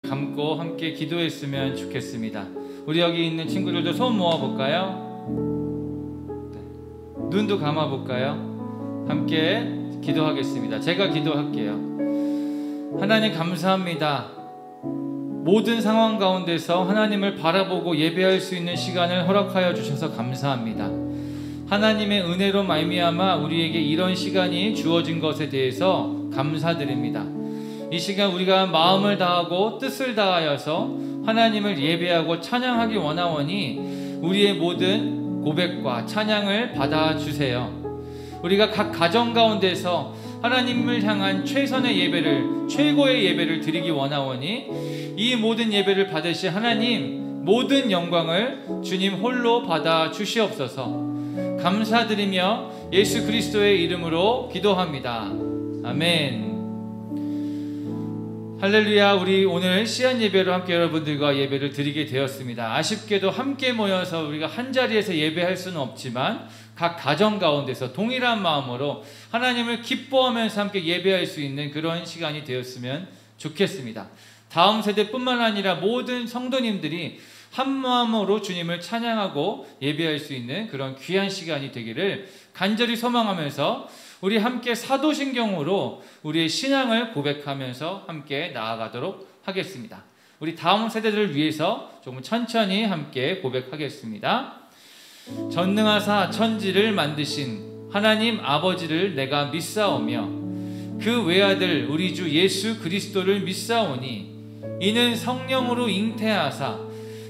감고 함께 기도했으면 좋겠습니다. 우리 여기 있는 친구들도 손 모아볼까요? 네. 눈도 감아볼까요? 함께 기도하겠습니다. 제가 기도할게요. 하나님 감사합니다. 모든 상황 가운데서 하나님을 바라보고 예배할 수 있는 시간을 허락하여 주셔서 감사합니다. 하나님의 은혜로 말미암아 우리에게 이런 시간이 주어진 것에 대해서 감사드립니다. 이 시간 우리가 마음을 다하고 뜻을 다하여서 하나님을 예배하고 찬양하기 원하오니 우리의 모든 고백과 찬양을 받아주세요. 우리가 각 가정 가운데서 하나님을 향한 최선의 예배를, 최고의 예배를 드리기 원하오니 이 모든 예배를 받으신 하나님, 모든 영광을 주님 홀로 받아 주시옵소서. 감사드리며 예수 그리스도의 이름으로 기도합니다. 아멘. 할렐루야. 우리 오늘 시안 예배로 함께 여러분들과 예배를 드리게 되었습니다. 아쉽게도 함께 모여서 우리가 한 자리에서 예배할 수는 없지만 각 가정 가운데서 동일한 마음으로 하나님을 기뻐하면서 함께 예배할 수 있는 그런 시간이 되었으면 좋겠습니다. 다음 세대뿐만 아니라 모든 성도님들이 한 마음으로 주님을 찬양하고 예배할 수 있는 그런 귀한 시간이 되기를 간절히 소망하면서 우리 함께 사도신경으로 우리의 신앙을 고백하면서 함께 나아가도록 하겠습니다. 우리 다음 세대들을 위해서 조금 천천히 함께 고백하겠습니다. 전능하사 천지를 만드신 하나님 아버지를 내가 믿사오며 그 외아들 우리 주 예수 그리스도를 믿사오니 이는 성령으로 잉태하사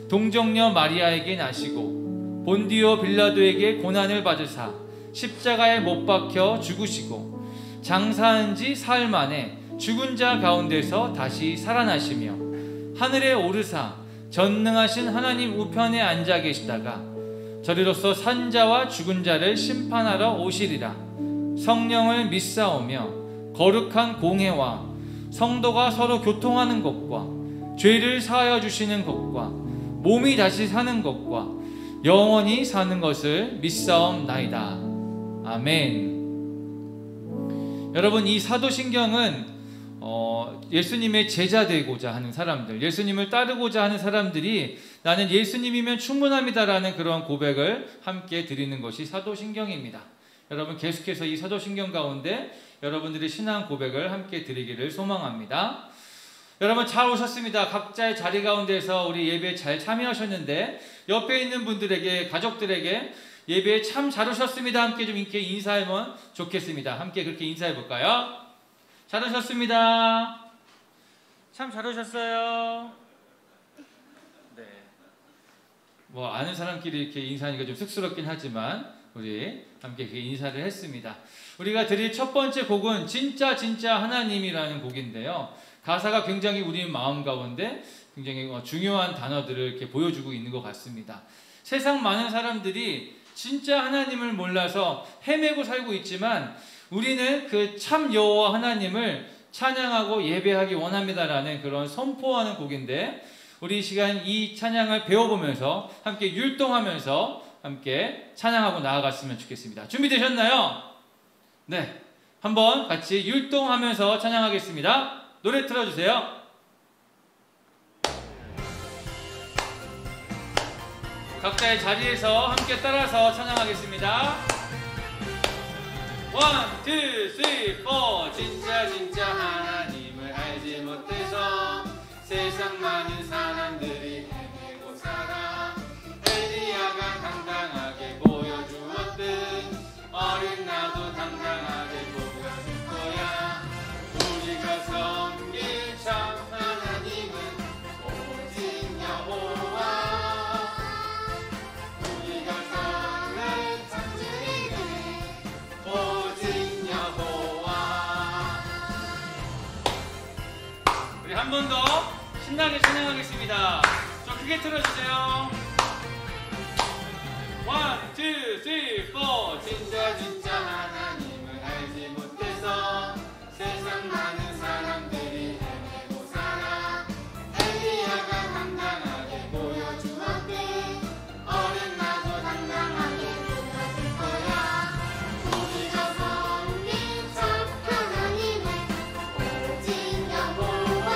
동정녀 마리아에게 나시고 본디오 빌라도에게 고난을 받으사 십자가에 못 박혀 죽으시고 장사한 지 사흘 만에 죽은 자 가운데서 다시 살아나시며 하늘에 오르사 전능하신 하나님 우편에 앉아 계시다가 저리로서 산자와 죽은 자를 심판하러 오시리라. 성령을 믿사오며 거룩한 공회와 성도가 서로 교통하는 것과 죄를 사하여 주시는 것과 몸이 다시 사는 것과 영원히 사는 것을 믿사옵나이다. 아멘. 여러분, 이 사도신경은 예수님의 제자 되고자 하는 사람들, 예수님을 따르고자 하는 사람들이 나는 예수님이면 충분합니다라는 그런 고백을 함께 드리는 것이 사도신경입니다. 여러분, 계속해서 이 사도신경 가운데 여러분들의 신앙 고백을 함께 드리기를 소망합니다. 여러분, 잘 오셨습니다. 각자의 자리 가운데서 우리 예배에 잘 참여하셨는데 옆에 있는 분들에게, 가족들에게 예배에 참 잘 오셨습니다. 함께 좀 이렇게 인사하면 좋겠습니다. 함께 그렇게 인사해 볼까요? 잘 오셨습니다. 참 잘 오셨어요. 네. 뭐 아는 사람끼리 이렇게 인사하니까 좀 쑥스럽긴 하지만 우리 함께 이렇게 인사를 했습니다. 우리가 드릴 첫 번째 곡은 진짜 하나님이라는 곡인데요. 가사가 굉장히 우리 마음 가운데 굉장히 중요한 단어들을 이렇게 보여주고 있는 것 같습니다. 세상 많은 사람들이 진짜 하나님을 몰라서 헤매고 살고 있지만 우리는 그 참 여호와 하나님을 찬양하고 예배하기 원합니다라는 그런 선포하는 곡인데 우리 이 시간 이 찬양을 배워보면서 함께 율동하면서 함께 찬양하고 나아갔으면 좋겠습니다. 준비되셨나요? 네, 한번 같이 율동하면서 찬양하겠습니다. 노래 틀어주세요. 각자의 자리에서 함께 따라서 찬양하겠습니다. 1, 2, 3, 4 진짜 하나님을 알지 못해서 세상 많은 사람들이 헤매고 살아. 엘리야가 당당하게 보여주었듯 어린 나도 당당하게 보여줄 거야. 우리가 섬길 참 하나님은 오직 여호와. 우리가 섬길 참 주님은 오직 여호와. 우리 한 번 더 신나게 찬양하겠습니다. 좀 크게 틀어주세요. 1, 2, 3, 4 진짜 하나님을 알지 못해서 세상 많은 사람들이 헤매고 살아. 엘리야가 당당하게 보여주었듯 어린 나도 당당하게 보여줄 거야. 우리가 섬긴 참 하나님은 오직 여호와.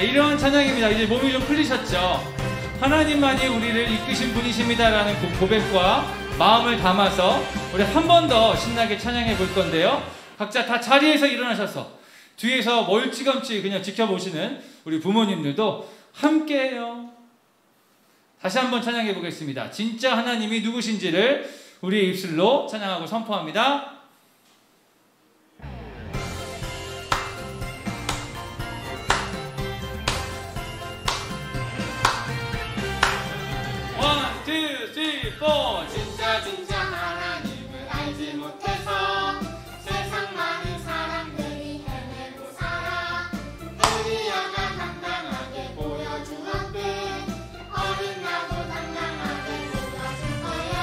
네, 이런 찬양입니다. 이제 몸이 좀 풀리셨죠? 하나님만이 우리를 이끄신 분이십니다라는 고백과 마음을 담아서 우리 한 번 더 신나게 찬양해 볼 건데요. 각자 다 자리에서 일어나셔서 뒤에서 멀찌감치 그냥 지켜보시는 우리 부모님들도 함께해요. 다시 한번 찬양해 보겠습니다. 진짜 하나님이 누구신지를 우리의 입술로 찬양하고 선포합니다. 원, 투, 쓰리, 포. 진짜 하나님을 알지 못해서 세상 많은 사람들이 헤매고 살아. 엘리야가 당당하게 보여주었듯 어린 나도 당당하게 보여줄 거야.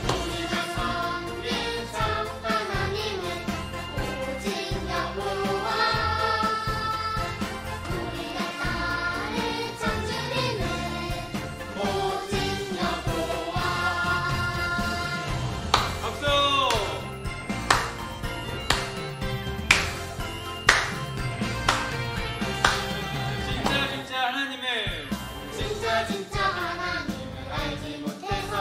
우리가 섬긴 참 하나님은 오직 여호와. 우리가 따를 참 주님은 오직 여호와. 박수! 진짜 하나님을 진짜 하나님을 알지 못해서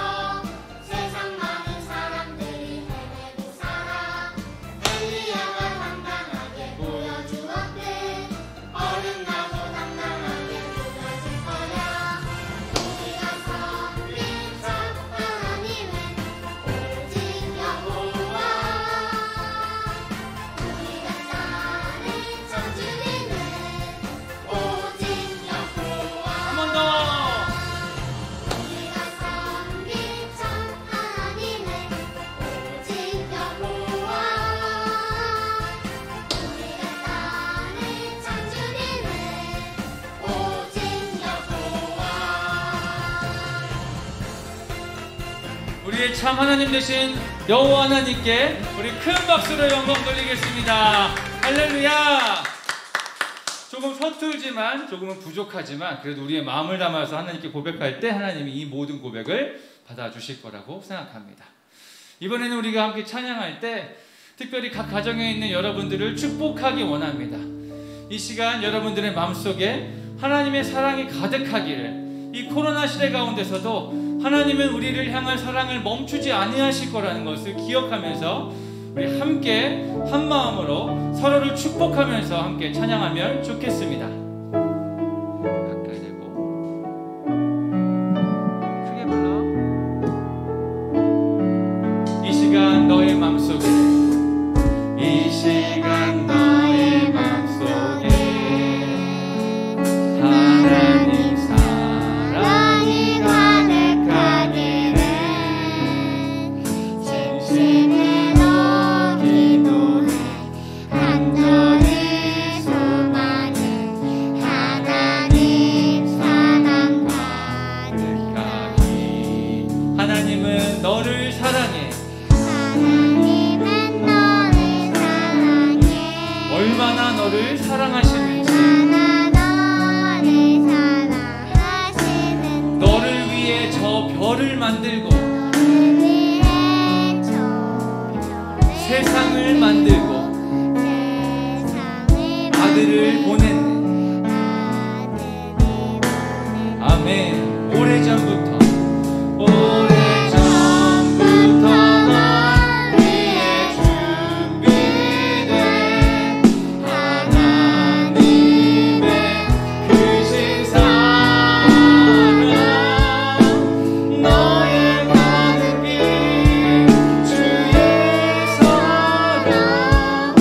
세상 많은 사람들이 헤매고 살아. 엘리야가 당당하게 보여주었듯 어린 나도 당당하게 보여줄 거야. 우리가 섬긴 참 하나님은 오직 여호와. 우리가 따를 참 주님은 오직 여호와. 한 번 더! 우리가 섬긴 참 하나님은 오직 여호와. 우리가 따를 참 주님은 오직 여호와. 우리의 참 하나님 되신 여호와 하나님께 우리 큰 박수로 영광 돌리겠습니다. 할렐루야! 조금 서툴지만 조금은 부족하지만 그래도 우리의 마음을 담아서 하나님께 고백할 때 하나님이 이 모든 고백을 받아주실 거라고 생각합니다. 이번에는 우리가 함께 찬양할 때 특별히 각 가정에 있는 여러분들을 축복하기 원합니다. 이 시간 여러분들의 마음속에 하나님의 사랑이 가득하기를, 이 코로나 시대 가운데서도 하나님은 우리를 향한 사랑을 멈추지 아니하실 거라는 것을 기억하면서 우리 함께 한 마음으로 서로를 축복하면서 함께 찬양하면 좋겠습니다. 가까이 대고 크게 불러. 이 시간 너의 마음속에, 이 시간 너의 마음속에 하나님 사랑이 가득하기를 진심으로 기도해 간절히 소망은 하나님 사랑 가득하기. 하나님은 너를 사랑해. 하나님은 너를 사랑해. 얼마나 너를 사랑하시는지, 얼마나 너를 사랑하시는지. 너를 위해 저 별을 만들고 너를 위해 저 별을 세상을 만들고 세상을 아들을 보냈네. 아들을 보내. 아멘. 오래전부터 널 위해 준비된 하나님의 크신 사랑, 너의 가득히 주의 사랑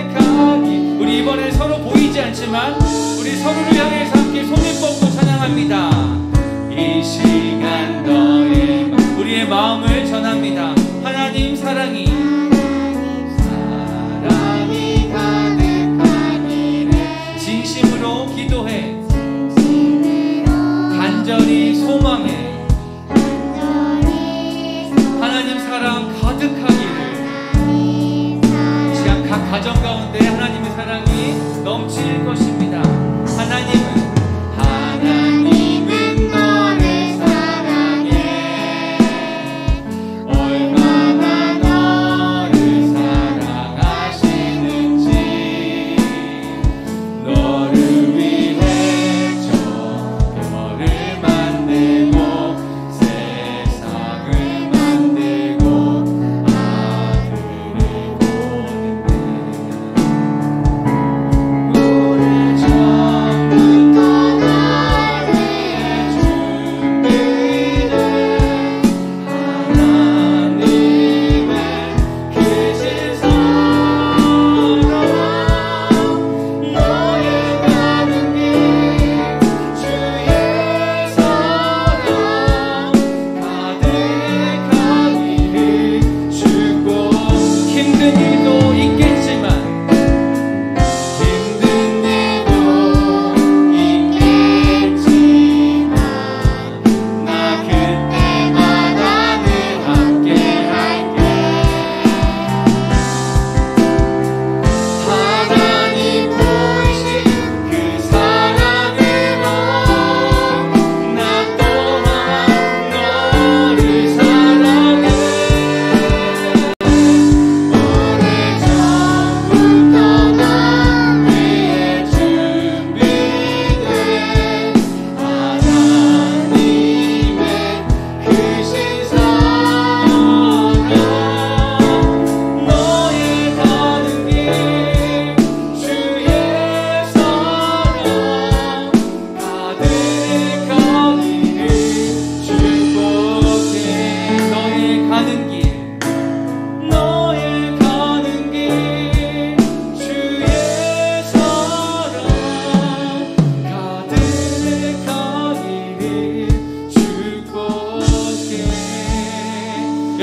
가득하기. 우리 이번에 서로 보이지 않지만 우리 서로를 향해서 함께 손을 뻗고 찬양합니다. 이 시간 너의 우리의 마음을 전합니다. 하나님 사랑이 가득하기를 진심으로 기도해 간절히 소망해 하나님 사랑 가득하기를. 시간 각 가정 가운데 하나님의 사랑이 넘칠 것입니다. 하나님은 너를 사랑해. 얼마나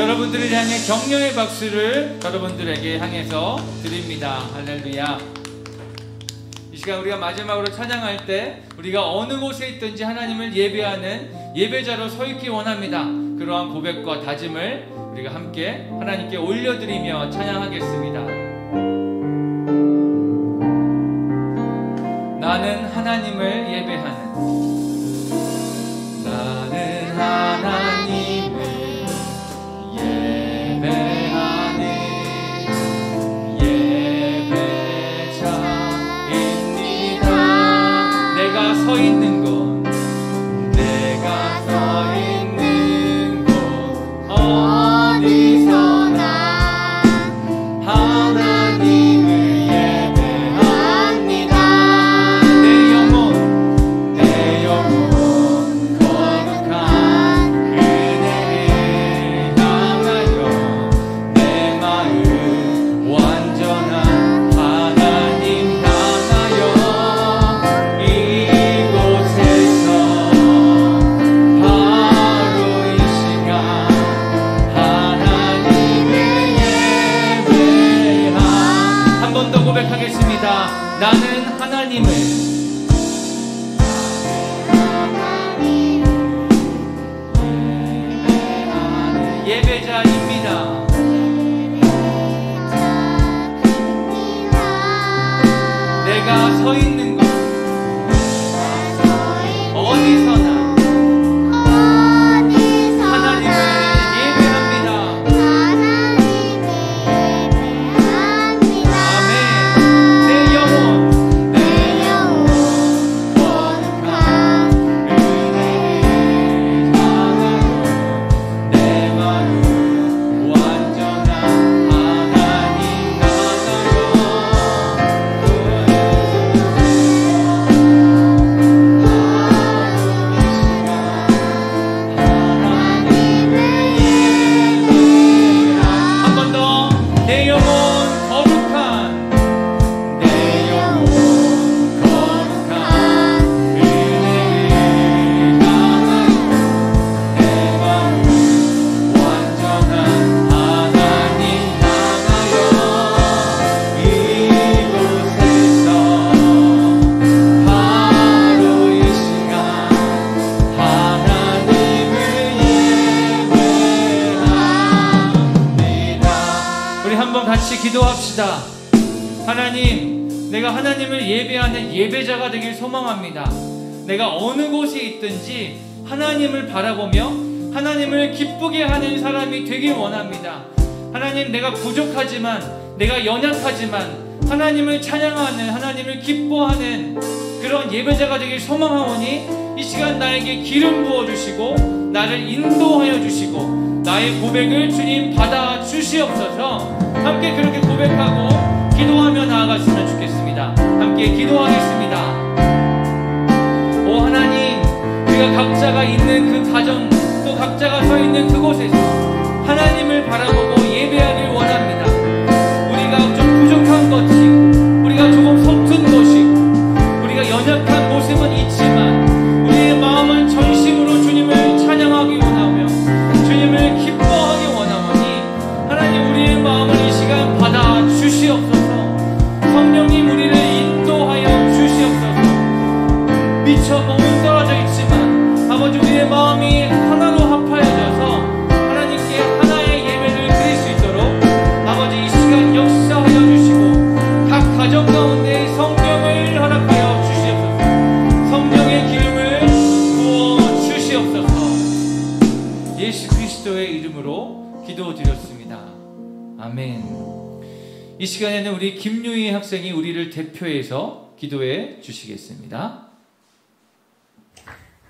여러분들을 향해 격려의 박수를 여러분들에게 향해서 드립니다. 할렐루야. 이 시간 우리가 마지막으로 찬양할 때 우리가 어느 곳에 있든지 하나님을 예배하는 예배자로 서 있기 원합니다. 그러한 고백과 다짐을 우리가 함께 하나님께 올려드리며 찬양하겠습니다. 나는 하나님을 예배하는, 나는 하나님을 예배하는 예배자입니다. 내가 서 있는 곳, 내가 서 있는 곳 어디서나 하나님을 예배합니다. 내 영혼 거룩한 은혜를 향하여 내 마음 완전한 하나님 향하여 이곳에서 바로 이 시간 하나님을 예배하. 한 번 더 고백하겠습니다. 나는 하나님을 예배자입니다. 내가 서 있는 곳 어디서나 하나님을 예배합니다. 아멘. 내 영혼 거룩한 은혜를 향하여 내 마음 완전한 하나님 한 번 더. 내 영혼 거룩한, 내 영혼 거룩한 은혜를 향하여 내 마음 완전한 하나님 향하여 이곳에서 바로 이 시간 하나님을 예배합니다. 우리 한번 같이 기도합시다. 하나님, 내가 하나님을 예배하는 예배자가 되길 소망합니다. 내가 어느 곳에 있든지 하나님을 바라보며 하나님을 기쁘게 하는 사람이 되길 원합니다. 하나님, 내가 부족하지만, 내가 연약하지만 하나님을 찬양하는, 하나님을 기뻐하는 그런 예배자가 되길 소망하오니 이 시간 나에게 기름 부어주시고 나를 인도하여 주시고 나의 고백을 주님 받아 주시옵소서. 함께 그렇게 고백하고 기도하며 나아갔으면 좋겠습니다. 함께 기도하겠습니다. 오 하나님, 우리가 각자가 있는 그 가정, 또 각자가 서 있는 그곳에서 하나님을 바라보고 예배하길 원합니다. 우리가 좀 부족한 것이, 우리가 조금 서툰 것이, 우리가 연약한 모습은 있지만 우리의 마음은 전심으로 주님을 찬양하기 원하며 주님을 기뻐하기 원하오니 하나님, 우리의 마음을 이 시간 받아 주시옵소서. 성령님, 우리를 인도하여 주시옵소서. 미처 몸은 떨어져 있지만 아버지, 우리의 마음이 하나로 합하여져서 하나님께 하나의 예배를 드릴 수 있도록 아버지 이 시간 역사하여 주시고 각 가정 가운데 성령을 허락하여 주시옵소서. 성령의 기름을 부어 주시옵소서. 예수 그리스도의 이름으로 기도드렸습니다. 아멘. 이 시간에는 우리 김유희 학생이 우리를 대표해서 기도해 주시겠습니다.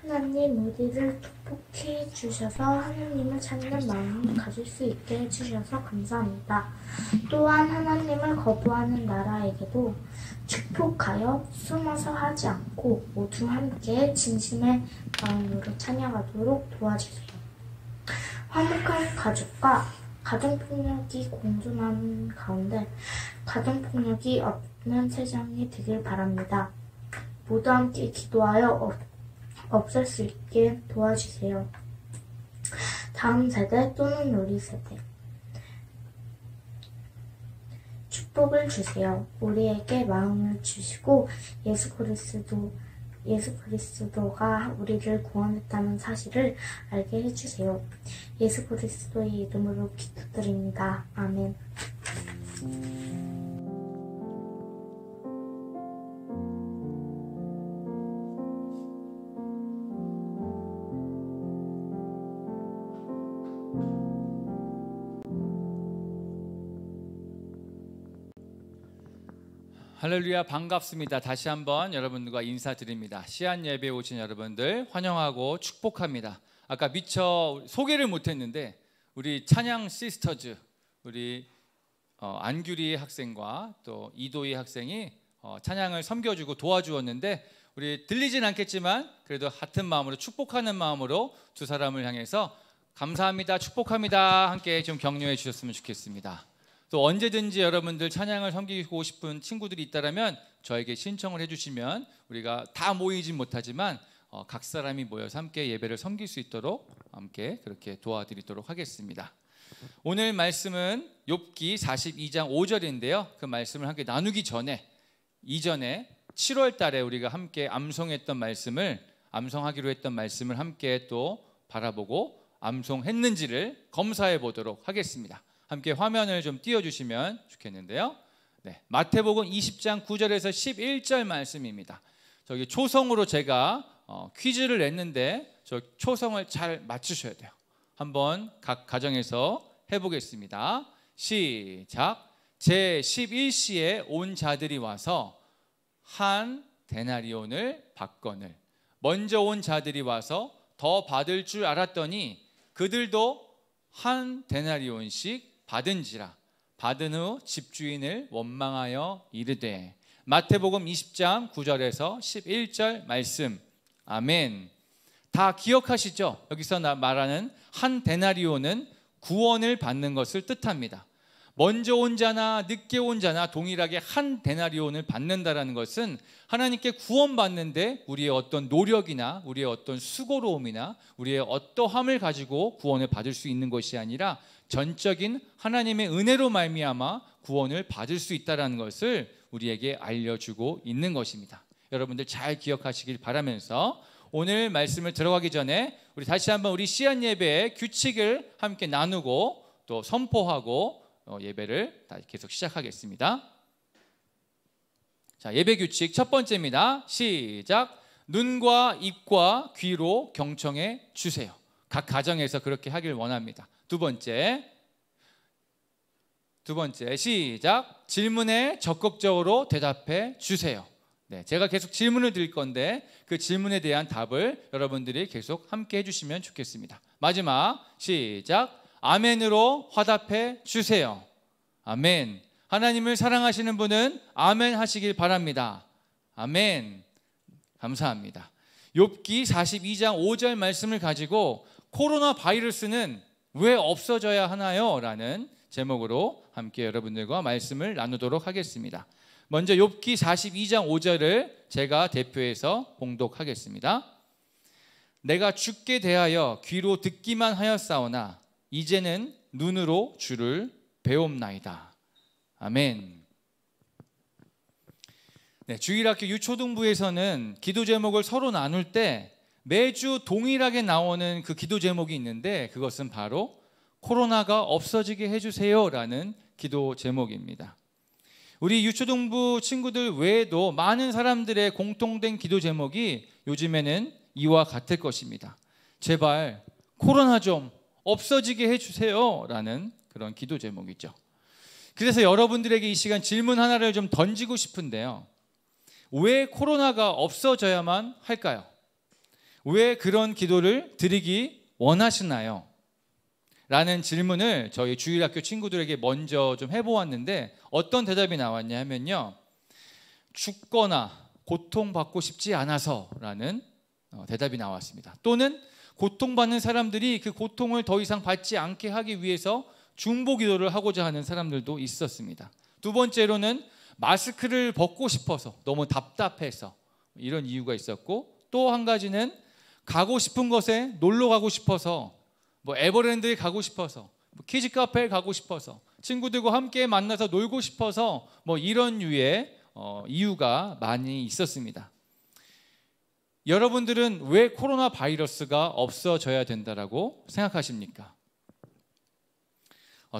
하나님, 우리를 축복해 주셔서 하나님을 찾는 마음을 가질 수 있게 해주셔서 감사합니다. 또한 하나님을 거부하는 나라에게도 축복하여 숨어서 하지 않고 모두 함께 진심의 마음으로 찬양하도록 도와주세요. 화목한 가족과 가정폭력이 공존하는 가운데 가정폭력이 없는 세상이 되길 바랍니다. 모두 함께 기도하여 없앨 수 있게 도와주세요. 다음 세대 또는 우리 세대. 축복을 주세요. 우리에게 마음을 주시고 예수 그리스도가 우리를 구원했다는 사실을 알게 해주세요. 예수 그리스도의 이름으로 기도드립니다. 아멘. 할렐루야, 반갑습니다. 다시 한번 여러분들과 인사드립니다. 시안 예배에 오신 여러분들 환영하고 축복합니다. 아까 미처 소개를 못했는데 우리 찬양 시스터즈, 우리 안규리 학생과 또 이도희 학생이 찬양을 섬겨주고 도와주었는데, 우리 들리진 않겠지만 그래도 같은 마음으로 축복하는 마음으로 두 사람을 향해서 감사합니다, 축복합니다 함께 좀 격려해 주셨으면 좋겠습니다. 또 언제든지 여러분들 찬양을 섬기고 싶은 친구들이 있다면 저에게 신청을 해주시면 우리가 다 모이진 못하지만 각 사람이 모여서 함께 예배를 섬길 수 있도록 함께 그렇게 도와드리도록 하겠습니다. 오늘 말씀은 욥기 42장 5절인데요. 그 말씀을 함께 나누기 전에 이전에 7월 달에 우리가 함께 암송하기로 했던 말씀을 함께 또 바라보고 암송했는지를 검사해 보도록 하겠습니다. 함께 화면을 좀 띄워주시면 좋겠는데요. 네, 마태복음 20장 9절에서 11절 말씀입니다. 저기 초성으로 제가 퀴즈를 냈는데 저 초성을 잘 맞추셔야 돼요. 한번 각 가정에서 해보겠습니다. 시작. 제11시에 온 자들이 와서 한 데나리온을 받거늘. 먼저 온 자들이 와서 더 받을 줄 알았더니 그들도 한 데나리온씩 받은지라. 받은 후 집주인을 원망하여 이르되. 마태복음 20장 9절에서 11절 말씀. 아멘. 다 기억하시죠? 여기서 말하는 한 데나리온은 구원을 받는 것을 뜻합니다. 먼저 온 자나 늦게 온 자나 동일하게 한 데나리온을 받는다라는 것은 하나님께 구원받는데 우리의 어떤 노력이나 우리의 어떤 수고로움이나 우리의 어떠함을 가지고 구원을 받을 수 있는 것이 아니라 전적인 하나님의 은혜로 말미암아 구원을 받을 수 있다는 것을 우리에게 알려주고 있는 것입니다. 여러분들 잘 기억하시길 바라면서 오늘 말씀을 들어가기 전에 우리 다시 한번 우리 시안 예배의 규칙을 함께 나누고 또 선포하고 예배를 계속 시작하겠습니다. 자, 예배 규칙 첫 번째입니다. 시작. 눈과 입과 귀로 경청해 주세요. 각 가정에서 그렇게 하길 원합니다. 두 번째 시작. 질문에 적극적으로 대답해 주세요. 네, 제가 계속 질문을 드릴 건데 그 질문에 대한 답을 여러분들이 계속 함께 해주시면 좋겠습니다. 마지막 시작. 아멘으로 화답해 주세요. 아멘. 하나님을 사랑하시는 분은 아멘 하시길 바랍니다. 아멘. 감사합니다. 욥기 42장 5절 말씀을 가지고 코로나 바이러스는 왜 없어져야 하나요? 라는 제목으로 함께 여러분들과 말씀을 나누도록 하겠습니다. 먼저 욥기 42장 5절을 제가 대표해서 봉독하겠습니다. 내가 주께 대하여 귀로 듣기만 하였사오나 이제는 눈으로 주를 배움나이다. 아멘. 네, 주일학교 유초등부에서는 기도 제목을 서로 나눌 때 매주 동일하게 나오는 그 기도 제목이 있는데 그것은 바로 코로나가 없어지게 해주세요 라는 기도 제목입니다. 우리 유초등부 친구들 외에도 많은 사람들의 공통된 기도 제목이 요즘에는 이와 같을 것입니다. 제발 코로나 좀 없어지게 해주세요 라는 그런 기도 제목이죠. 그래서 여러분들에게 이 시간 질문 하나를 좀 던지고 싶은데요. 왜 코로나가 없어져야만 할까요? 왜 그런 기도를 드리기 원하시나요? 라는 질문을 저희 주일학교 친구들에게 먼저 좀 해보았는데 어떤 대답이 나왔냐 하면요. 죽거나 고통받고 싶지 않아서 라는 대답이 나왔습니다. 또는 고통받는 사람들이 그 고통을 더 이상 받지 않게 하기 위해서 중보 기도를 하고자 하는 사람들도 있었습니다. 두 번째로는 마스크를 벗고 싶어서 너무 답답해서 이런 이유가 있었고, 또 한 가지는 가고 싶은 곳에 놀러 가고 싶어서 뭐 에버랜드에 가고 싶어서, 뭐 키즈 카페에 가고 싶어서, 친구들과 함께 만나서 놀고 싶어서 뭐 이런 류의 이유가 많이 있었습니다. 여러분들은 왜 코로나 바이러스가 없어져야 된다라고 생각하십니까?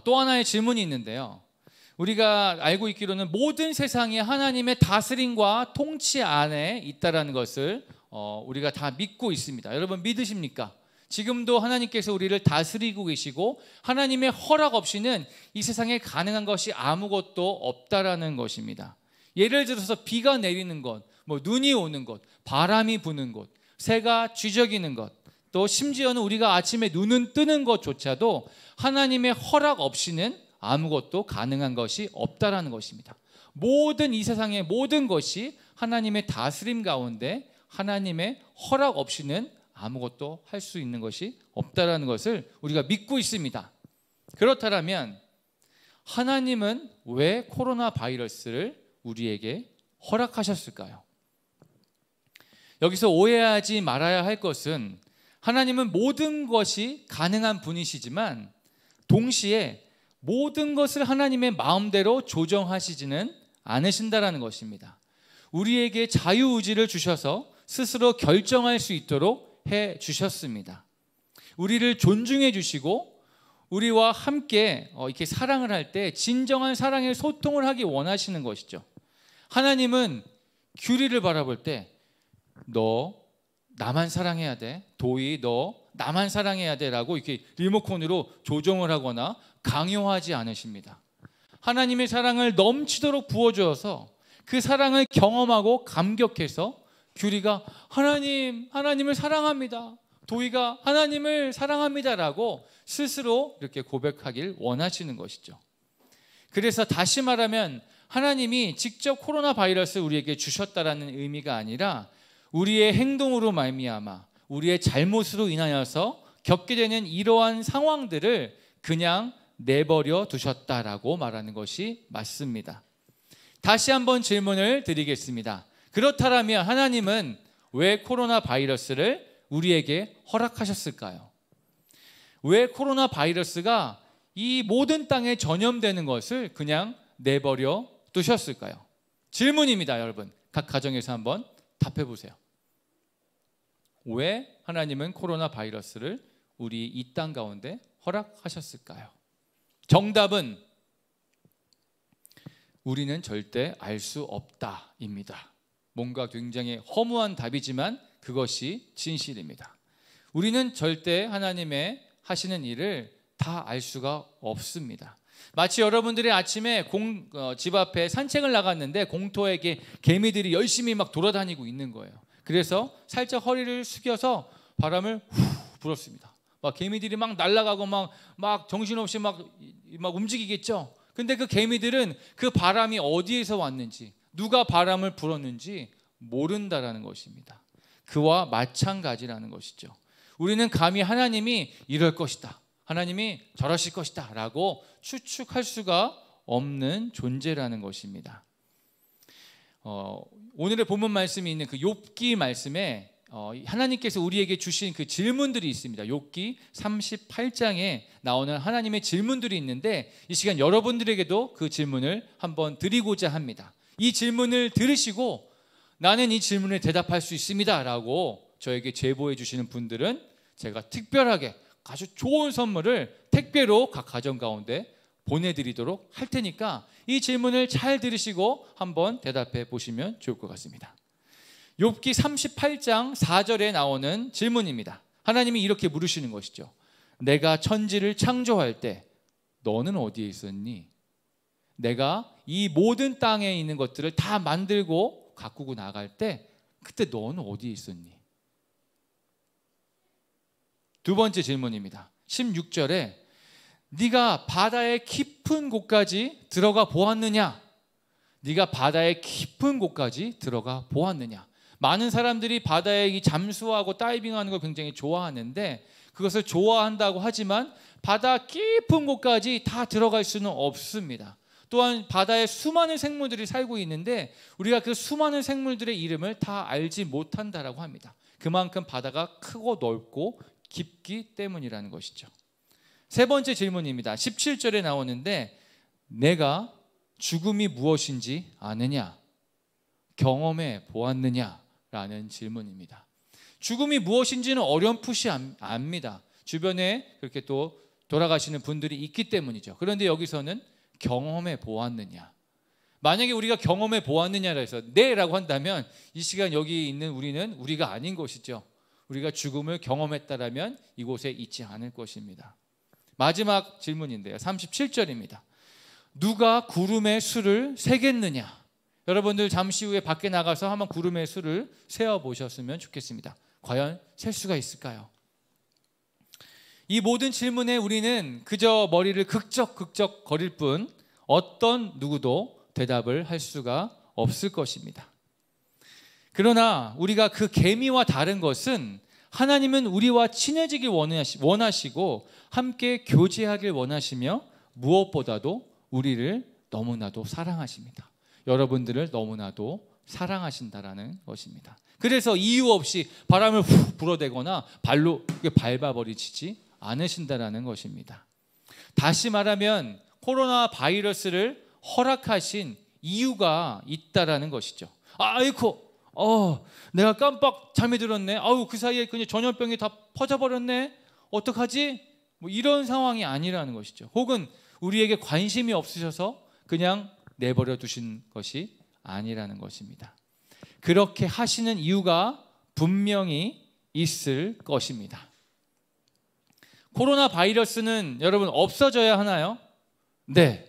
또 하나의 질문이 있는데요. 우리가 알고 있기로는 모든 세상이 하나님의 다스림과 통치 안에 있다라는 것을 우리가 다 믿고 있습니다. 여러분 믿으십니까? 지금도 하나님께서 우리를 다스리고 계시고 하나님의 허락 없이는 이 세상에 가능한 것이 아무것도 없다라는 것입니다. 예를 들어서 비가 내리는 것, 뭐 눈이 오는 것, 바람이 부는 것, 새가 쥐저기는 것, 또 심지어는 우리가 아침에 눈은 뜨는 것조차도 하나님의 허락 없이는 아무것도 가능한 것이 없다라는 것입니다. 모든 이 세상의 모든 것이 하나님의 다스림 가운데 하나님의 허락 없이는 아무것도 할 수 있는 것이 없다라는 것을 우리가 믿고 있습니다. 그렇다면 하나님은 왜 코로나 바이러스를 우리에게 허락하셨을까요? 여기서 오해하지 말아야 할 것은 하나님은 모든 것이 가능한 분이시지만 동시에 모든 것을 하나님의 마음대로 조정하시지는 않으신다라는 것입니다. 우리에게 자유의지를 주셔서 스스로 결정할 수 있도록 해 주셨습니다. 우리를 존중해 주시고 우리와 함께 이렇게 사랑을 할 때 진정한 사랑의 소통을 하기 원하시는 것이죠. 하나님은 규리를 바라볼 때 너 나만 사랑해야 돼, 도희 너 나만 사랑해야 돼 라고 이렇게 리모컨으로 조정을 하거나 강요하지 않으십니다. 하나님의 사랑을 넘치도록 부어주어서 그 사랑을 경험하고 감격해서 규리가 하나님을 사랑합니다, 도희가 하나님을 사랑합니다라고 스스로 이렇게 고백하길 원하시는 것이죠. 그래서 다시 말하면 하나님이 직접 코로나 바이러스를 우리에게 주셨다라는 의미가 아니라 우리의 행동으로 말미암아 우리의 잘못으로 인하여서 겪게 되는 이러한 상황들을 그냥 내버려 두셨다라고 말하는 것이 맞습니다. 다시 한번 질문을 드리겠습니다. 그렇다면 하나님은 왜 코로나 바이러스를 우리에게 허락하셨을까요? 왜 코로나 바이러스가 이 모든 땅에 전염되는 것을 그냥 내버려 두셨을까요? 질문입니다, 여러분. 각 가정에서 한번 답해 보세요. 왜 하나님은 코로나 바이러스를 우리 이 땅 가운데 허락하셨을까요? 정답은 우리는 절대 알 수 없다입니다. 뭔가 굉장히 허무한 답이지만 그것이 진실입니다. 우리는 절대 하나님의 하시는 일을 다 알 수가 없습니다. 마치 여러분들이 아침에 집 앞에 산책을 나갔는데 공터에 개미들이 열심히 막 돌아다니고 있는 거예요. 그래서 살짝 허리를 숙여서 바람을 후 불었습니다. 막 개미들이 막 날아가고 막 정신없이 막 움직이겠죠. 근데 그 개미들은 그 바람이 어디에서 왔는지, 누가 바람을 불었는지 모른다라는 것입니다. 그와 마찬가지라는 것이죠. 우리는 감히 하나님이 이럴 것이다, 하나님이 저러실 것이다 라고 추측할 수가 없는 존재라는 것입니다. 오늘의 본문 말씀이 있는 그 욥기 말씀에 하나님께서 우리에게 주신 그 질문들이 있습니다. 욥기 38장에 나오는 하나님의 질문들이 있는데 이 시간 여러분들에게도 그 질문을 한번 드리고자 합니다. 이 질문을 들으시고 나는 이 질문에 대답할 수 있습니다 라고 저에게 제보해 주시는 분들은 제가 특별하게 아주 좋은 선물을 택배로 각 가정 가운데 보내드리도록 할 테니까 이 질문을 잘 들으시고 한번 대답해 보시면 좋을 것 같습니다. 욥기 38장 4절에 나오는 질문입니다. 하나님이 이렇게 물으시는 것이죠. 내가 천지를 창조할 때 너는 어디에 있었니? 내가 이 모든 땅에 있는 것들을 다 만들고 가꾸고 나갈 때 그때 너는 어디에 있었니? 두 번째 질문입니다. 16절에 네가 바다의 깊은 곳까지 들어가 보았느냐? 네가 바다의 깊은 곳까지 들어가 보았느냐? 많은 사람들이 바다에 잠수하고 다이빙하는 걸 굉장히 좋아하는데 그것을 좋아한다고 하지만 바다 깊은 곳까지 다 들어갈 수는 없습니다. 또한 바다에 수많은 생물들이 살고 있는데 우리가 그 수많은 생물들의 이름을 다 알지 못한다라고 합니다. 그만큼 바다가 크고 넓고 깊기 때문이라는 것이죠. 세 번째 질문입니다. 17절에 나오는데 내가 죽음이 무엇인지 아느냐? 경험해 보았느냐라는 질문입니다. 죽음이 무엇인지는 어렴풋이 압니다. 주변에 그렇게 또 돌아가시는 분들이 있기 때문이죠. 그런데 여기서는 경험해 보았느냐? 만약에 우리가 경험해 보았느냐라 해서 네라고 한다면 이 시간 여기 있는 우리는 우리가 아닌 것이죠. 우리가 죽음을 경험했다라면 이곳에 있지 않을 것입니다. 마지막 질문인데요. 37절입니다. 누가 구름의 수를 세겠느냐? 여러분들 잠시 후에 밖에 나가서 한번 구름의 수를 세어보셨으면 좋겠습니다. 과연 셀 수가 있을까요? 이 모든 질문에 우리는 그저 머리를 극적 거릴 뿐 어떤 누구도 대답을 할 수가 없을 것입니다. 그러나 우리가 그 개미와 다른 것은 하나님은 우리와 친해지길 원하시고 함께 교제하길 원하시며 무엇보다도 우리를 너무나도 사랑하십니다. 여러분들을 너무나도 사랑하신다라는 것입니다. 그래서 이유 없이 바람을 훅 불어대거나 발로 밟아버리지 않으신다라는 것입니다. 다시 말하면 코로나 바이러스를 허락하신 이유가 있다라는 것이죠. 아이고, 내가 깜빡 잠이 들었네. 그 사이에 그냥 전염병이 다 퍼져버렸네. 어떡하지? 뭐 이런 상황이 아니라는 것이죠. 혹은 우리에게 관심이 없으셔서 그냥 내버려 두신 것이 아니라는 것입니다. 그렇게 하시는 이유가 분명히 있을 것입니다. 코로나 바이러스는 여러분 없어져야 하나요? 네,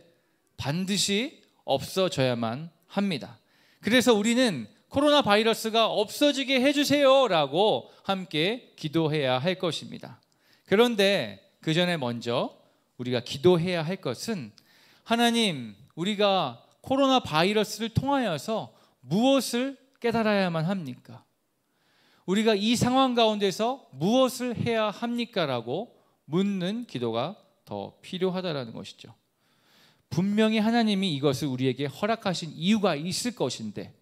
반드시 없어져야만 합니다. 그래서 우리는 코로나 바이러스가 없어지게 해주세요 라고 함께 기도해야 할 것입니다. 그런데 그 전에 먼저 우리가 기도해야 할 것은 하나님, 우리가 코로나 바이러스를 통하여서 무엇을 깨달아야만 합니까? 우리가 이 상황 가운데서 무엇을 해야 합니까? 라고 묻는 기도가 더 필요하다는 것이죠. 분명히 하나님이 이것을 우리에게 허락하신 이유가 있을 것인데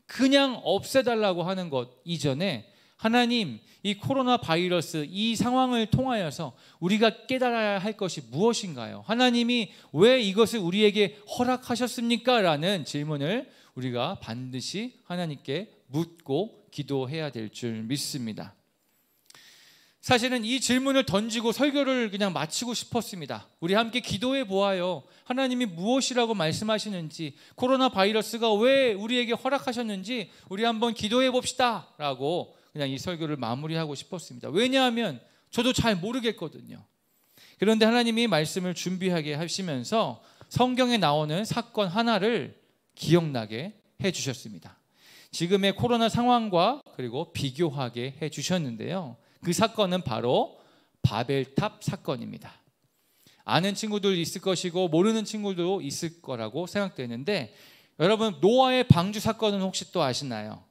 그냥 없애달라고 하는 것 이전에 하나님, 이 코로나 바이러스 이 상황을 통하여서 우리가 깨달아야 할 것이 무엇인가요? 하나님이 왜 이것을 우리에게 허락하셨습니까? 라는 질문을 우리가 반드시 하나님께 묻고 기도해야 될 줄 믿습니다. 사실은 이 질문을 던지고 설교를 그냥 마치고 싶었습니다. 우리 함께 기도해 보아요. 하나님이 무엇이라고 말씀하시는지, 코로나 바이러스가 왜 우리에게 허락하셨는지 우리 한번 기도해 봅시다 라고 그냥 이 설교를 마무리하고 싶었습니다. 왜냐하면 저도 잘 모르겠거든요. 그런데 하나님이 말씀을 준비하게 하시면서 성경에 나오는 사건 하나를 기억나게 해주셨습니다. 지금의 코로나 상황과 그리고 비교하게 해주셨는데요. 그 사건은 바로 바벨탑 사건입니다. 아는 친구들 있을 것이고 모르는 친구도 있을 거라고 생각되는데 여러분, 노아의 방주 사건은 혹시 또 아시나요?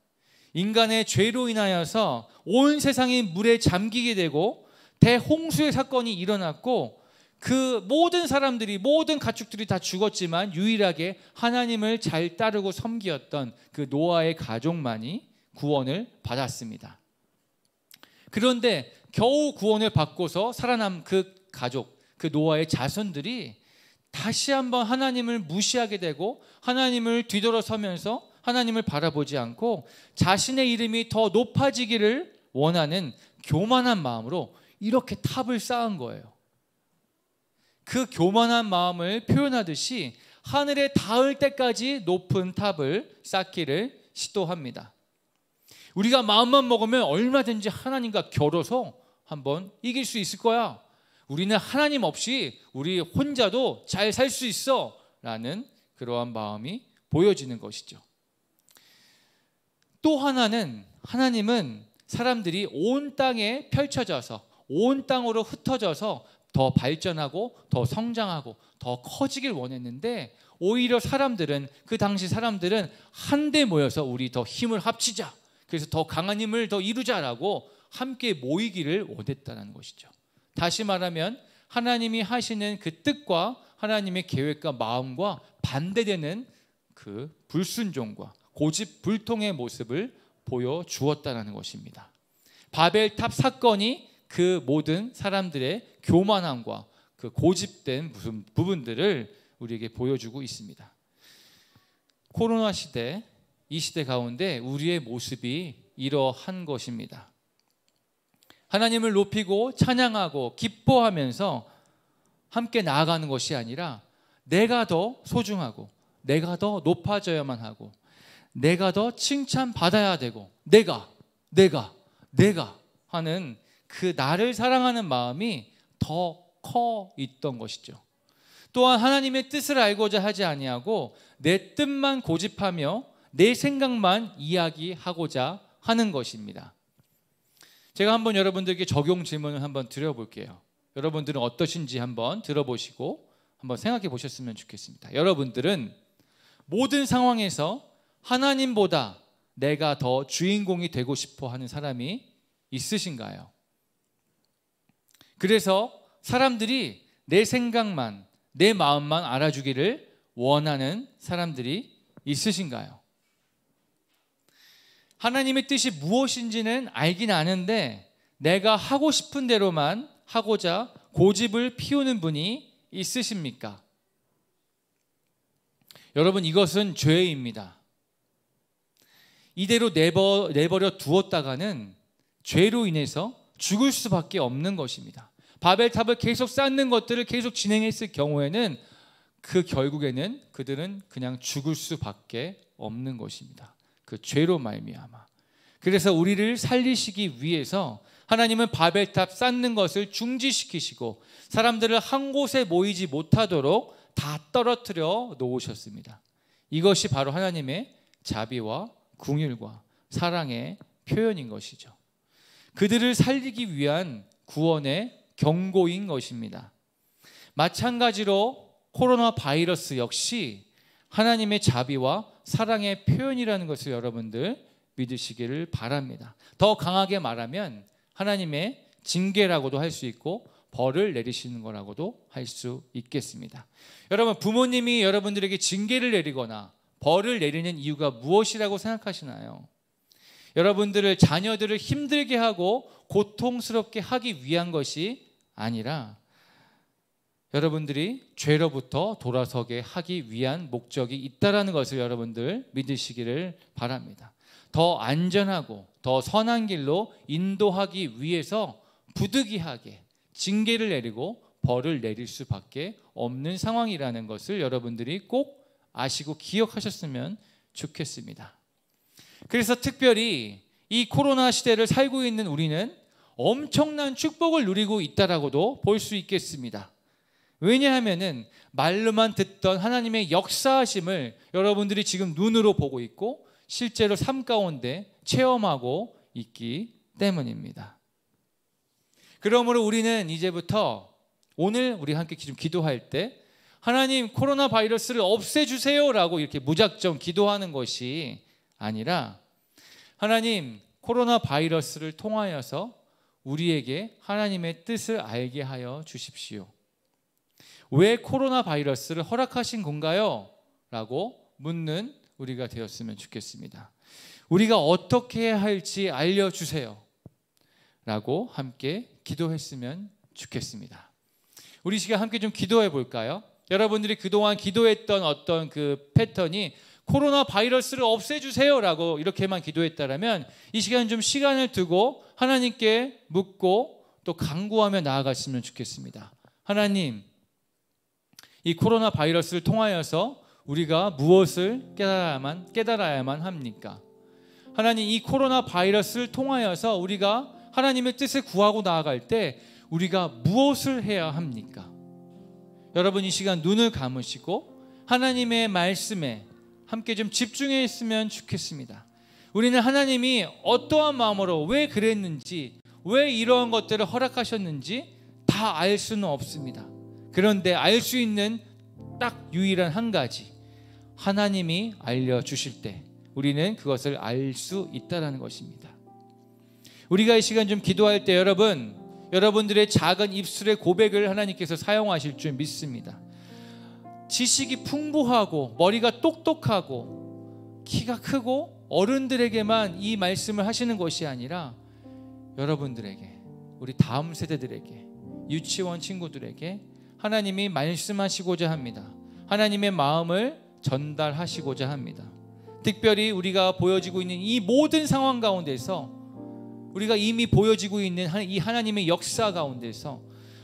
인간의 죄로 인하여서 온 세상이 물에 잠기게 되고 대홍수의 사건이 일어났고 그 모든 사람들이, 모든 가축들이 다 죽었지만 유일하게 하나님을 잘 따르고 섬기었던 그 노아의 가족만이 구원을 받았습니다. 그런데 겨우 구원을 받고서 살아남 그 가족, 그 노아의 자손들이 다시 한번 하나님을 무시하게 되고 하나님을 뒤돌아서면서 하나님을 바라보지 않고 자신의 이름이 더 높아지기를 원하는 교만한 마음으로 이렇게 탑을 쌓은 거예요. 그 교만한 마음을 표현하듯이 하늘에 닿을 때까지 높은 탑을 쌓기를 시도합니다. 우리가 마음만 먹으면 얼마든지 하나님과 겨뤄서 한번 이길 수 있을 거야. 우리는 하나님 없이 우리 혼자도 잘 살 수 있어 라는 그러한 마음이 보여지는 것이죠. 또 하나는 하나님은 사람들이 온 땅에 펼쳐져서 온 땅으로 흩어져서 더 발전하고 더 성장하고 더 커지길 원했는데 오히려 사람들은, 그 당시 사람들은 한데 모여서 우리 더 힘을 합치자, 그래서 더 강한 힘을 더 이루자라고 함께 모이기를 원했다는 것이죠. 다시 말하면 하나님이 하시는 그 뜻과 하나님의 계획과 마음과 반대되는 그 불순종과 고집불통의 모습을 보여주었다는 것입니다. 바벨탑 사건이 그 모든 사람들의 교만함과 그 고집된 무슨 부분들을 우리에게 보여주고 있습니다. 코로나 시대, 이 시대 가운데 우리의 모습이 이러한 것입니다. 하나님을 높이고 찬양하고 기뻐하면서 함께 나아가는 것이 아니라 내가 더 소중하고 내가 더 높아져야만 하고 내가 더 칭찬받아야 되고 내가 하는 그 나를 사랑하는 마음이 더 커 있던 것이죠. 또한 하나님의 뜻을 알고자 하지 아니하고 내 뜻만 고집하며 내 생각만 이야기하고자 하는 것입니다. 제가 한번 여러분들에게 적용 질문을 한번 드려볼게요. 여러분들은 어떠신지 한번 들어보시고 한번 생각해 보셨으면 좋겠습니다. 여러분들은 모든 상황에서 하나님보다 내가 더 주인공이 되고 싶어 하는 사람이 있으신가요? 그래서 사람들이 내 생각만, 내 마음만 알아주기를 원하는 사람들이 있으신가요? 하나님의 뜻이 무엇인지는 알긴 아는데 내가 하고 싶은 대로만 하고자 고집을 피우는 분이 있으십니까? 여러분, 이것은 죄입니다. 이대로 내버려 두었다가는 죄로 인해서 죽을 수밖에 없는 것입니다. 바벨탑을 계속 쌓는 것들을 계속 진행했을 경우에는 그 결국에는 그들은 그냥 죽을 수밖에 없는 것입니다. 그 죄로 말미암아. 그래서 우리를 살리시기 위해서 하나님은 바벨탑 쌓는 것을 중지시키시고 사람들을 한 곳에 모이지 못하도록 다 떨어뜨려 놓으셨습니다. 이것이 바로 하나님의 자비와 긍휼과 사랑의 표현인 것이죠. 그들을 살리기 위한 구원의 경고인 것입니다. 마찬가지로 코로나 바이러스 역시 하나님의 자비와 사랑의 표현이라는 것을 여러분들 믿으시기를 바랍니다. 더 강하게 말하면 하나님의 징계라고도 할 수 있고 벌을 내리시는 거라고도 할 수 있겠습니다. 여러분, 부모님이 여러분들에게 징계를 내리거나 벌을 내리는 이유가 무엇이라고 생각하시나요? 여러분들을, 자녀들을 힘들게 하고 고통스럽게 하기 위한 것이 아니라 여러분들이 죄로부터 돌아서게 하기 위한 목적이 있다는 것을 여러분들 믿으시기를 바랍니다. 더 안전하고 더 선한 길로 인도하기 위해서 부득이하게 징계를 내리고 벌을 내릴 수밖에 없는 상황이라는 것을 여러분들이 꼭 아시고 기억하셨으면 좋겠습니다. 그래서 특별히 이 코로나 시대를 살고 있는 우리는 엄청난 축복을 누리고 있다라고도 볼 수 있겠습니다. 왜냐하면은 말로만 듣던 하나님의 역사하심을 여러분들이 지금 눈으로 보고 있고 실제로 삶 가운데 체험하고 있기 때문입니다. 그러므로 우리는 이제부터 오늘 우리 함께 좀 기도할 때 하나님 코로나 바이러스를 없애주세요 라고 이렇게 무작정 기도하는 것이 아니라 하나님 코로나 바이러스를 통하여서 우리에게 하나님의 뜻을 알게 하여 주십시오. 왜 코로나 바이러스를 허락하신 건가요? 라고 묻는 우리가 되었으면 좋겠습니다. 우리가 어떻게 해야 할지 알려주세요 라고 함께 기도했으면 좋겠습니다. 우리 시간 함께 좀 기도해 볼까요? 여러분들이 그동안 기도했던 어떤 그 패턴이 코로나 바이러스를 없애주세요 라고 이렇게만 기도했다면 이 시간 좀 시간을 두고 하나님께 묻고 또 간구하며 나아갔으면 좋겠습니다. 하나님, 이 코로나 바이러스를 통하여서 우리가 무엇을 깨달아야만 합니까? 하나님, 이 코로나 바이러스를 통하여서 우리가 하나님의 뜻을 구하고 나아갈 때 우리가 무엇을 해야 합니까? 여러분, 이 시간 눈을 감으시고 하나님의 말씀에 함께 좀 집중했으면 좋겠습니다. 우리는 하나님이 어떠한 마음으로 왜 그랬는지, 왜 이러한 것들을 허락하셨는지 다 알 수는 없습니다. 그런데 알 수 있는 딱 유일한 한 가지, 하나님이 알려주실 때 우리는 그것을 알 수 있다는 것입니다. 우리가 이 시간 좀 기도할 때 여러분들의 작은 입술의 고백을 하나님께서 사용하실 줄 믿습니다. 지식이 풍부하고 머리가 똑똑하고 키가 크고 어른들에게만 이 말씀을 하시는 것이 아니라 여러분들에게, 우리 다음 세대들에게, 유치원 친구들에게 하나님이 말씀하시고자 합니다. 하나님의 마음을 전달하시고자 합니다. 특별히 우리가 보여지고 있는 이 모든 상황 가운데서, 우리가 이미 보여지고 있는 이 하나님의 역사 가운데서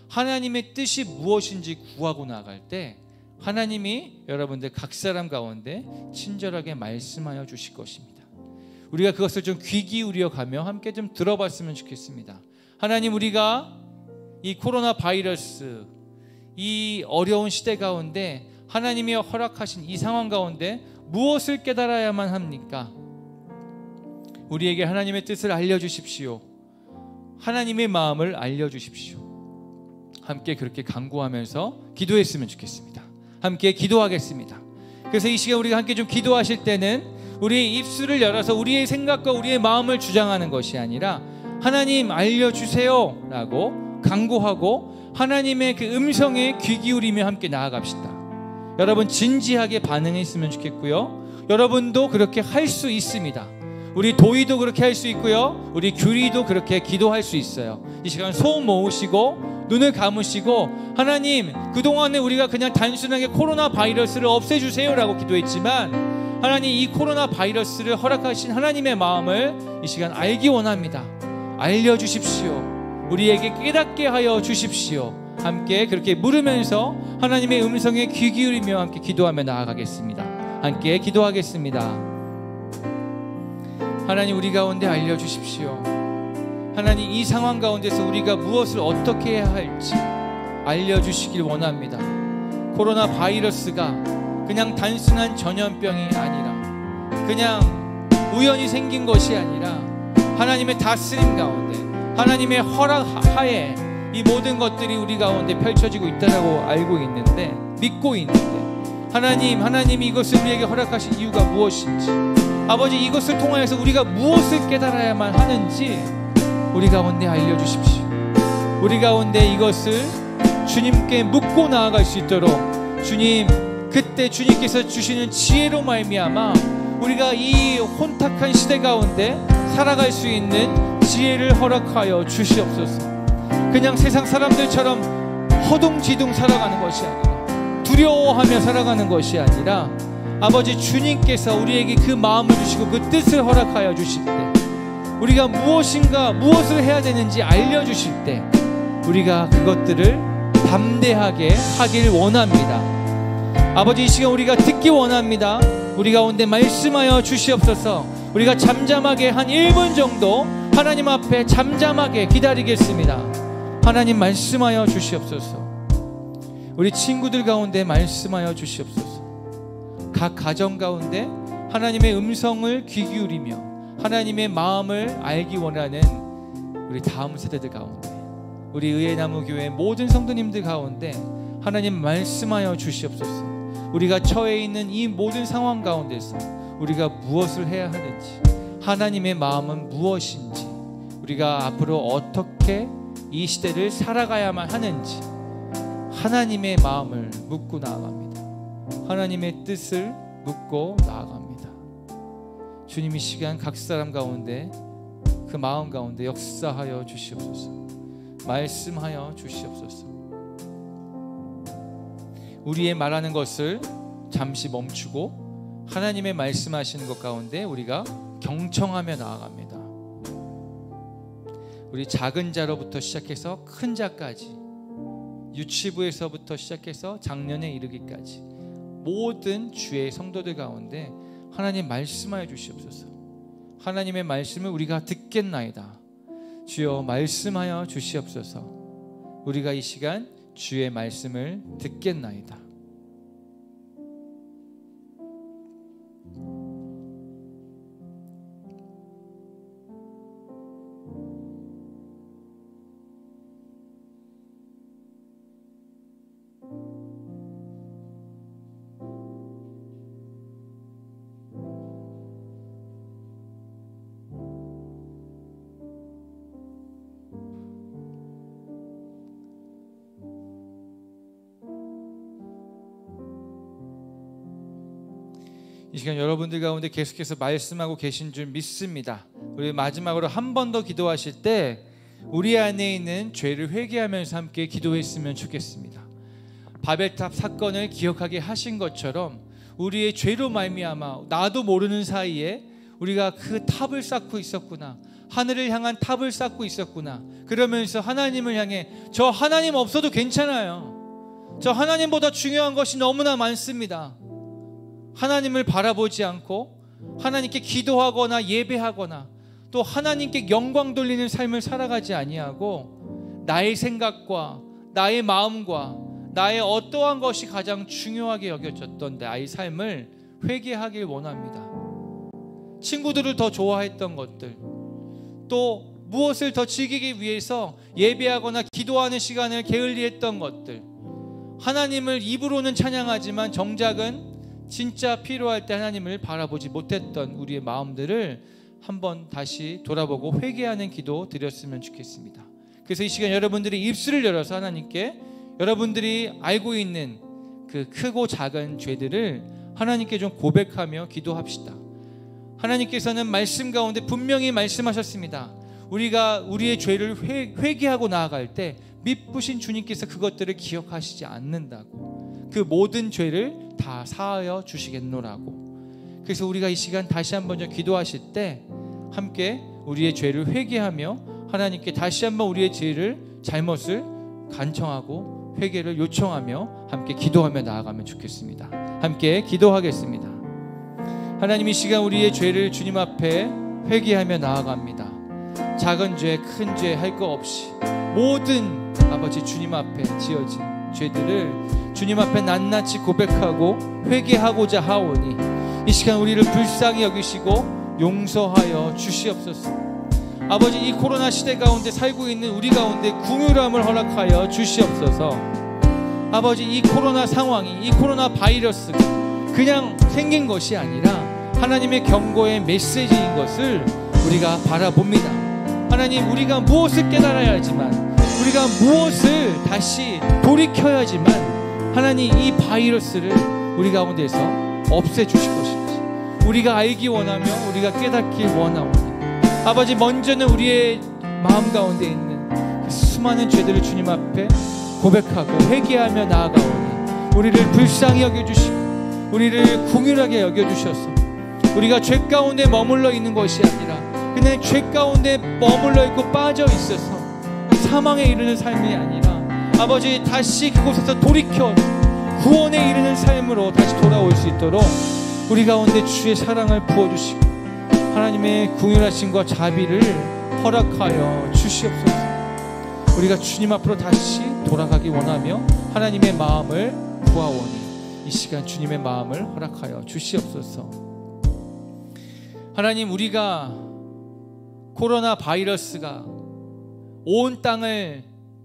하나님의 뜻이 무엇인지 구하고 나갈 때 하나님이 여러분들 각 사람 가운데 친절하게 말씀하여 주실 것입니다. 우리가 그것을 좀 귀 기울여 가며 함께 좀 들어봤으면 좋겠습니다. 하나님, 우리가 이 코로나 바이러스, 이 어려운 시대 가운데 하나님이 허락하신 이 상황 가운데 무엇을 깨달아야만 합니까? 우리에게 하나님의 뜻을 알려주십시오. 하나님의 마음을 알려주십시오. 함께 그렇게 간구하면서 기도했으면 좋겠습니다. 함께 기도하겠습니다. 그래서 이 시간 우리가 함께 좀 기도하실 때는 우리의 입술을 열어서 우리의 생각과 우리의 마음을 주장하는 것이 아니라 하나님 알려주세요 라고 간구하고 하나님의 그 음성에 귀 기울이며 함께 나아갑시다. 여러분 진지하게 반응했으면 좋겠고요. 여러분도 그렇게 할 수 있습니다. 우리 도희도 그렇게 할 수 있고요. 우리 규리도 그렇게 기도할 수 있어요. 이 시간 소음 모으시고 눈을 감으시고 하나님, 그동안에 우리가 그냥 단순하게 코로나 바이러스를 없애주세요 라고 기도했지만 하나님, 이 코로나 바이러스를 허락하신 하나님의 마음을 이 시간 알기 원합니다. 알려주십시오. 우리에게 깨닫게 하여 주십시오. 함께 그렇게 물으면서 하나님의 음성에 귀 기울이며 함께 기도하며 나아가겠습니다. 함께 기도하겠습니다. 하나님, 우리 가운데 알려주십시오. 하나님, 이 상황 가운데서 우리가 무엇을 어떻게 해야 할지 알려주시길 원합니다. 코로나 바이러스가 그냥 단순한 전염병이 아니라, 그냥 우연히 생긴 것이 아니라 하나님의 다스림 가운데, 하나님의 허락 하에 이 모든 것들이 우리 가운데 펼쳐지고 있다고 알고 있는데, 믿고 있는데, 하나님이 이것을 우리에게 허락하신 이유가 무엇인지, 아버지, 이것을 통하여서 우리가 무엇을 깨달아야만 하는지 우리 가운데 알려주십시오. 우리 가운데 이것을 주님께 묻고 나아갈 수 있도록 주님, 그때 주님께서 주시는 지혜로 말미암아 우리가 이 혼탁한 시대 가운데 살아갈 수 있는 지혜를 허락하여 주시옵소서. 그냥 세상 사람들처럼 허둥지둥 살아가는 것이 아니라, 두려워하며 살아가는 것이 아니라, 아버지 주님께서 우리에게 그 마음을 주시고 그 뜻을 허락하여 주실 때, 우리가 무엇을 해야 되는지 알려주실 때 우리가 그것들을 담대하게 하길 원합니다. 아버지, 이 시간 우리가 듣기 원합니다. 우리 가운데 말씀하여 주시옵소서. 우리가 잠잠하게 한 1분 정도 하나님 앞에 잠잠하게 기다리겠습니다. 하나님, 말씀하여 주시옵소서. 우리 친구들 가운데 말씀하여 주시옵소서. 각 가정 가운데 하나님의 음성을 귀 기울이며 하나님의 마음을 알기 원하는 우리 다음 세대들 가운데, 우리 의회나무교회 모든 성도님들 가운데 하나님 말씀하여 주시옵소서. 우리가 처해 있는 이 모든 상황 가운데서 우리가 무엇을 해야 하는지, 하나님의 마음은 무엇인지, 우리가 앞으로 어떻게 이 시대를 살아가야만 하는지 하나님의 마음을 묻고 나아갑니다. 하나님의 뜻을 묻고 나아갑니다. 주님, 이 시간 각 사람 가운데 그 마음 가운데 역사하여 주시옵소서. 말씀하여 주시옵소서. 우리의 말하는 것을 잠시 멈추고 하나님의 말씀하시는 것 가운데 우리가 경청하며 나아갑니다. 우리 작은 자로부터 시작해서 큰 자까지, 유치부에서부터 시작해서 작년에 이르기까지 모든 주의 성도들 가운데 하나님 말씀하여 주시옵소서. 하나님의 말씀을 우리가 듣겠나이다. 주여, 말씀하여 주시옵소서. 우리가 이 시간 주의 말씀을 듣겠나이다. 이 시간 여러분들 가운데 계속해서 말씀하고 계신 줄 믿습니다. 우리 마지막으로 한 번 더 기도하실 때 우리 안에 있는 죄를 회개하면서 함께 기도했으면 좋겠습니다. 바벨탑 사건을 기억하게 하신 것처럼 우리의 죄로 말미암아 나도 모르는 사이에 우리가 그 탑을 쌓고 있었구나, 하늘을 향한 탑을 쌓고 있었구나. 그러면서 하나님을 향해 저 하나님 없어도 괜찮아요, 저 하나님보다 중요한 것이 너무나 많습니다, 하나님을 바라보지 않고 하나님께 기도하거나 예배하거나 또 하나님께 영광 돌리는 삶을 살아가지 아니하고 나의 생각과 나의 마음과 나의 어떠한 것이 가장 중요하게 여겨졌던 나의 삶을 회개하길 원합니다. 친구들을 더 좋아했던 것들, 또 무엇을 더 즐기기 위해서 예배하거나 기도하는 시간을 게을리했던 것들, 하나님을 입으로는 찬양하지만 정작은 진짜 필요할 때 하나님을 바라보지 못했던 우리의 마음들을 한번 다시 돌아보고 회개하는 기도 드렸으면 좋겠습니다. 그래서 이 시간 여러분들이 입술을 열어서 하나님께 여러분들이 알고 있는 그 크고 작은 죄들을 하나님께 좀 고백하며 기도합시다. 하나님께서는 말씀 가운데 분명히 말씀하셨습니다. 우리가 우리의 죄를 회개하고 나아갈 때 미쁘신 주님께서 그것들을 기억하시지 않는다고, 그 모든 죄를 다 사하여 주시겠노라고. 그래서 우리가 이 시간 다시 한번 좀 기도하실 때 함께 우리의 죄를 회개하며 하나님께 다시 한번 우리의 죄를, 잘못을 간청하고 회개를 요청하며 함께 기도하며 나아가면 좋겠습니다. 함께 기도하겠습니다. 하나님, 이 시간 우리의 죄를 주님 앞에 회개하며 나아갑니다. 작은 죄, 큰 죄 할 거 없이 모든 아버지 주님 앞에 지어진 죄들을 주님 앞에 낱낱이 고백하고 회개하고자 하오니 이 시간 우리를 불쌍히 여기시고 용서하여 주시옵소서. 아버지, 이 코로나 시대 가운데 살고 있는 우리 가운데 긍휼함을 허락하여 주시옵소서. 아버지, 이 코로나 상황이, 이 코로나 바이러스가 그냥 생긴 것이 아니라 하나님의 경고의 메시지인 것을 우리가 바라봅니다. 하나님, 우리가 무엇을 깨달아야 하지만, 우리가 무엇을 다시 돌이켜야지만 하나님 이 바이러스를 우리 가운데서 없애주실 것인지 우리가 알기 원하며 우리가 깨닫기 원하오니 아버지, 먼저는 우리의 마음 가운데 있는 그 수많은 죄들을 주님 앞에 고백하고 회개하며 나아가오니 우리를 불쌍히 여겨주시고 우리를 긍휼하게 여겨주셔서 우리가 죄 가운데 머물러 있는 것이 아니라 그냥 죄 가운데 머물러 있고 빠져 있어서 사망에 이르는 삶이 아니라 아버지, 다시 그곳에서 돌이켜 구원에 이르는 삶으로 다시 돌아올 수 있도록 우리 가운데 주의 사랑을 부어주시고 하나님의 긍휼하심과 자비를 허락하여 주시옵소서. 우리가 주님 앞으로 다시 돌아가기 원하며 하나님의 마음을 구하오니 이 시간 주님의 마음을 허락하여 주시옵소서. 하나님, 우리가 코로나 바이러스가 온 땅을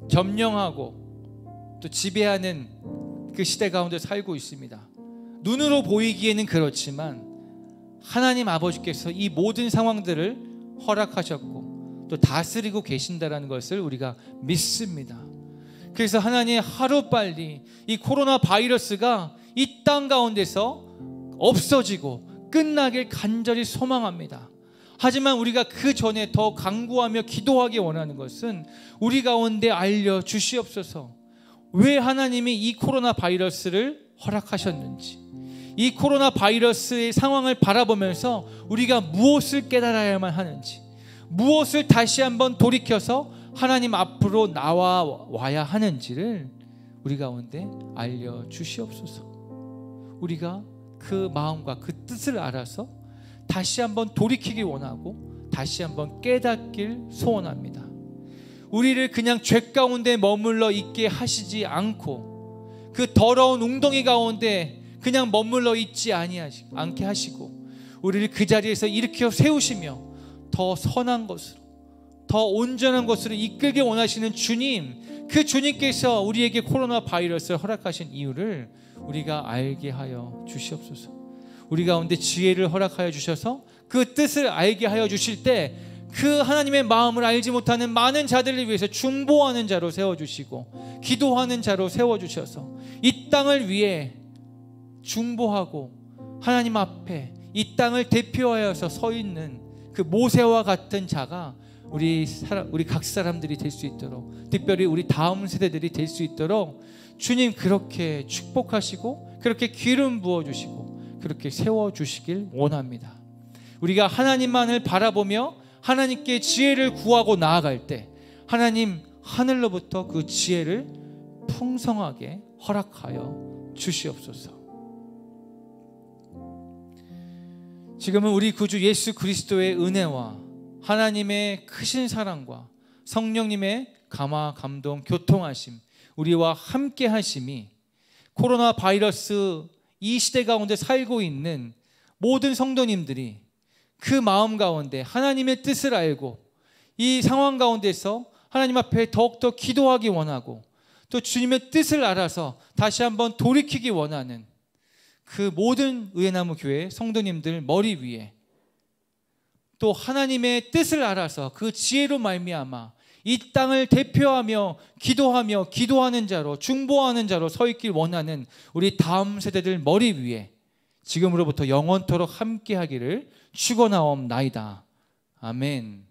점령하고 또 지배하는 그 시대 가운데 살고 있습니다. 눈으로 보이기에는 그렇지만 하나님 아버지께서 이 모든 상황들을 허락하셨고 또 다스리고 계신다라는 것을 우리가 믿습니다. 그래서 하나님, 하루빨리 이 코로나 바이러스가 이 땅 가운데서 없어지고 끝나길 간절히 소망합니다. 하지만 우리가 그 전에 더 간구하며 기도하기 원하는 것은 우리 가운데 알려주시옵소서. 왜 하나님이 이 코로나 바이러스를 허락하셨는지, 이 코로나 바이러스의 상황을 바라보면서 우리가 무엇을 깨달아야만 하는지, 무엇을 다시 한번 돌이켜서 하나님 앞으로 나와야 하는지를 우리 가운데 알려주시옵소서. 우리가 그 마음과 그 뜻을 알아서 다시 한번 돌이키기 원하고 다시 한번 깨닫길 소원합니다. 우리를 그냥 죄 가운데 머물러 있게 하시지 않고 그 더러운 웅덩이 가운데 그냥 머물러 있지 않게 하시고 우리를 그 자리에서 일으켜 세우시며 더 선한 것으로, 더 온전한 것으로 이끌게 원하시는 주님, 그 주님께서 우리에게 코로나 바이러스를 허락하신 이유를 우리가 알게 하여 주시옵소서. 우리 가운데 지혜를 허락하여 주셔서 그 뜻을 알게 하여 주실 때 그 하나님의 마음을 알지 못하는 많은 자들을 위해서 중보하는 자로 세워주시고 기도하는 자로 세워주셔서 이 땅을 위해 중보하고 하나님 앞에 이 땅을 대표하여서 서 있는 그 모세와 같은 자가 우리 각 사람들이 될 수 있도록, 특별히 우리 다음 세대들이 될 수 있도록 주님 그렇게 축복하시고 그렇게 기름 부어주시고 그렇게 세워주시길 원합니다. 우리가 하나님만을 바라보며 하나님께 지혜를 구하고 나아갈 때 하나님 하늘로부터 그 지혜를 풍성하게 허락하여 주시옵소서. 지금은 우리 구주 예수 그리스도의 은혜와 하나님의 크신 사랑과 성령님의 감화, 감동, 교통하심, 우리와 함께 하심이 코로나 바이러스 이 시대 가운데 살고 있는 모든 성도님들이 그 마음 가운데 하나님의 뜻을 알고 이 상황 가운데서 하나님 앞에 더욱더 기도하기 원하고 또 주님의 뜻을 알아서 다시 한번 돌이키기 원하는 그 모든 의회나무 교회 성도님들 머리 위에 또 하나님의 뜻을 알아서 그 지혜로 말미암아 이 땅을 대표하며 기도하는 자로, 중보하는 자로 서 있길 원하는 우리 다음 세대들 머리 위에 지금으로부터 영원토록 함께 하기를 축원하옵나이다. 아멘.